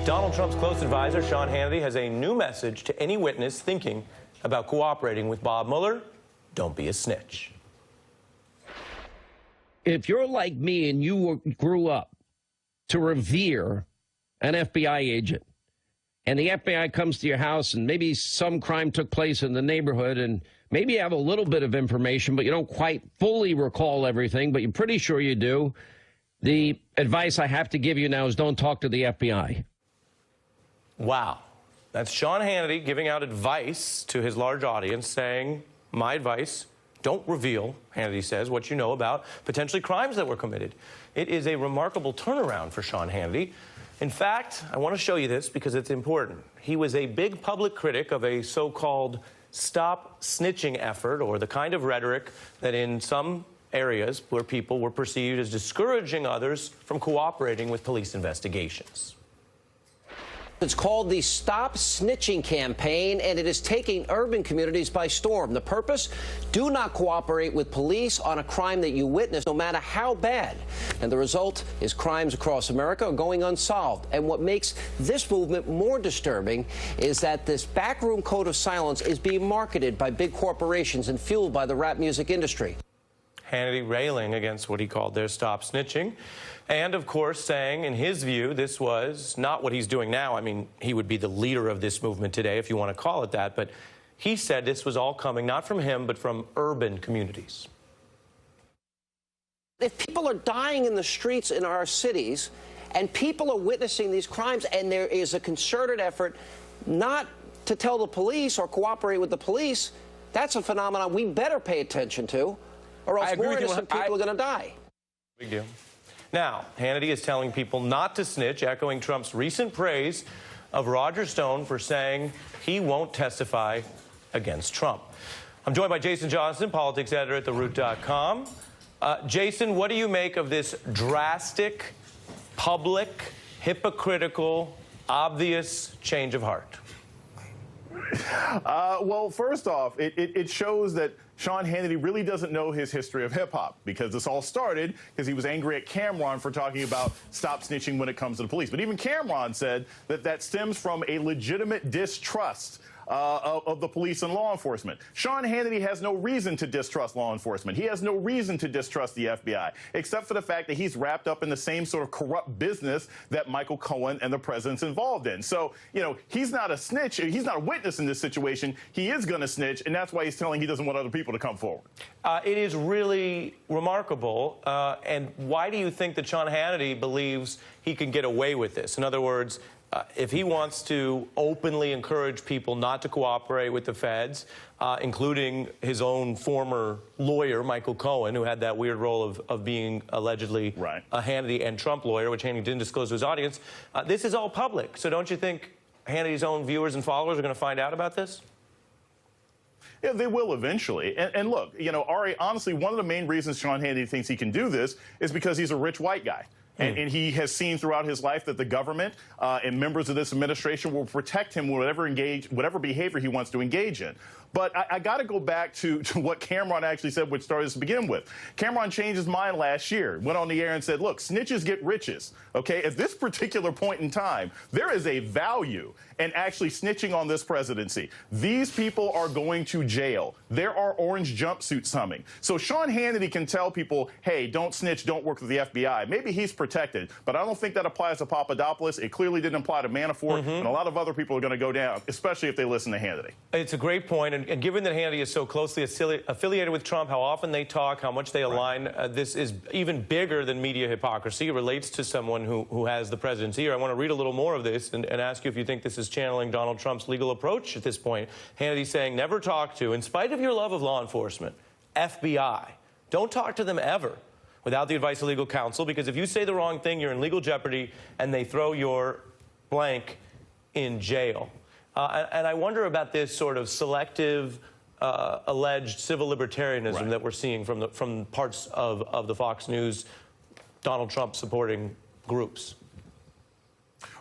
Donald Trump's close advisor, Sean Hannity, has a new message to any witness thinking about cooperating with Bob Mueller. Don't be a snitch. If you're like me and you grew up to revere an FBI agent, and the FBI comes to your house and maybe some crime took place in the neighborhood and maybe you have a little bit of information, but you don't quite fully recall everything, but you're pretty sure you do, the advice I have to give you now is don't talk to the FBI. Wow. That's Sean Hannity giving out advice to his large audience, saying, my advice, don't reveal, Hannity says, what you know about potentially crimes that were committed. It is a remarkable turnaround for Sean Hannity. In fact, I want to show you this because it's important. He was a big public critic of a so-called stop snitching effort, or the kind of rhetoric that in some areas where people were perceived as discouraging others from cooperating with police investigations. It's called the Stop Snitching campaign, and it is taking urban communities by storm. The purpose? Do not cooperate with police on a crime that you witnessed, no matter how bad. And the result is crimes across America are going unsolved. And what makes this movement more disturbing is that this backroom code of silence is being marketed by big corporations and fueled by the rap music industry. Hannity railing against what he called their stop snitching. And, of course, saying, in his view, this was not what he's doing now. I mean, he would be the leader of this movement today, if you want to call it that. But he said this was all coming not from him, but from urban communities. If people are dying in the streets in our cities and people are witnessing these crimes and there is a concerted effort not to tell the police or cooperate with the police, that's a phenomenon we better pay attention to, or else more innocent people are going to die. Big deal. Now, Hannity is telling people not to snitch, echoing Trump's recent praise of Roger Stone for saying he won't testify against Trump. I'm joined by Jason Johnson, politics editor at TheRoot.com. Jason, what do you make of this drastic, public, hypocritical, obvious change of heart? Well, first off, it shows that Sean Hannity really doesn't know his history of hip-hop, because this all started because he was angry at Cameron for talking about stop snitching when it comes to the police. But even Cameron said that that stems from a legitimate distrust of the police and law enforcement. Sean Hannity has no reason to distrust law enforcement. He has no reason to distrust the FBI, except for the fact that he's wrapped up in the same sort of corrupt business that Michael Cohen and the president's involved in. So, you know, he's not a snitch. He's not a witness in this situation. He is going to snitch, and that's why he's telling he doesn't want other people to come forward. It is really remarkable. And why do you think that Sean Hannity believes he can get away with this? In other words, if he wants to openly encourage people not to cooperate with the feds, including his own former lawyer, Michael Cohen, who had that weird role of being allegedly a Hannity and Trump lawyer, which Hannity didn't disclose to his audience, this is all public. So don't you think Hannity's own viewers and followers are going to find out about this? Yeah, they will eventually. And look, you know, Ari, honestly, one of the main reasons Sean Hannity thinks he can do this is because he's a rich white guy. And he has seen throughout his life that the government and members of this administration will protect him with whatever behavior he wants to engage in. But I got to go back to what Cameron actually said, which started this to begin with. Cameron changed his mind last year, went on the air and said, look, snitches get riches. OK, at this particular point in time, there is a value in actually snitching on this presidency. These people are going to jail. There are orange jumpsuits coming. So Sean Hannity can tell people, hey, don't snitch, don't work with the FBI. Maybe he's protected, but I don't think that applies to Papadopoulos. It clearly didn't apply to Manafort, and a lot of other people are going to go down, especially if they listen to Hannity. It's a great point. And given that Hannity is so closely affiliated with Trump, how often they talk, how much they align, this is even bigger than media hypocrisy. It relates to someone who has the presidency here. I want to read a little more of this and ask you if you think this is channeling Donald Trump's legal approach at this point. Hannity saying, never talk to, in spite of your love of law enforcement, FBI. Don't talk to them ever without the advice of legal counsel, because if you say the wrong thing, you're in legal jeopardy, and they throw your blank in jail. And I wonder about this sort of selective, alleged civil libertarianism that we're seeing from parts of the Fox News, Donald Trump supporting groups.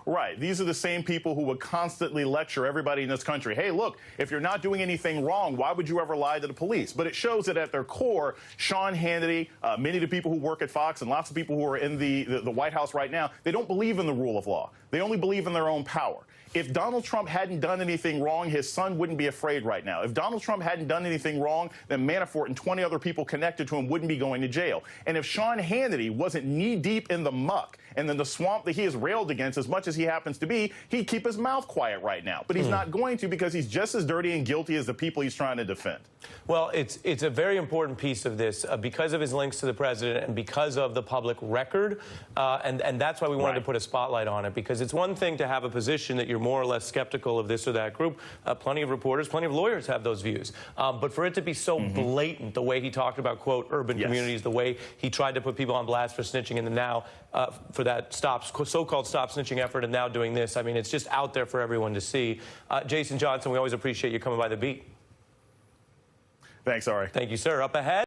Right. These are the same people who would constantly lecture everybody in this country. Hey, look, if you're not doing anything wrong, why would you ever lie to the police? But it shows that at their core, Sean Hannity, many of the people who work at Fox, and lots of people who are in the White House right now, they don't believe in the rule of law. They only believe in their own power. If Donald Trump hadn't done anything wrong, his son wouldn't be afraid right now. If Donald Trump hadn't done anything wrong, then Manafort and 20 other people connected to him wouldn't be going to jail. And if Sean Hannity wasn't knee-deep in the muck and then the swamp that he is railed against, as much as he happens to be, he'd keep his mouth quiet right now. But he's not going to, because he's just as dirty and guilty as the people he's trying to defend. Well, it's a very important piece of this because of his links to the president and because of the public record. And that's why we wanted to put a spotlight on it, because it's one thing to have a position that you're more or less skeptical of this or that group. Plenty of reporters, plenty of lawyers have those views. But for it to be so blatant, the way he talked about, quote, urban communities, the way he tried to put people on blast for snitching, and then now for that so-called stop snitching effort, and now doing this, I mean, it's just out there for everyone to see. Jason Johnson, we always appreciate you coming by the beat. Thanks, Ari. Thank you, sir. Up ahead.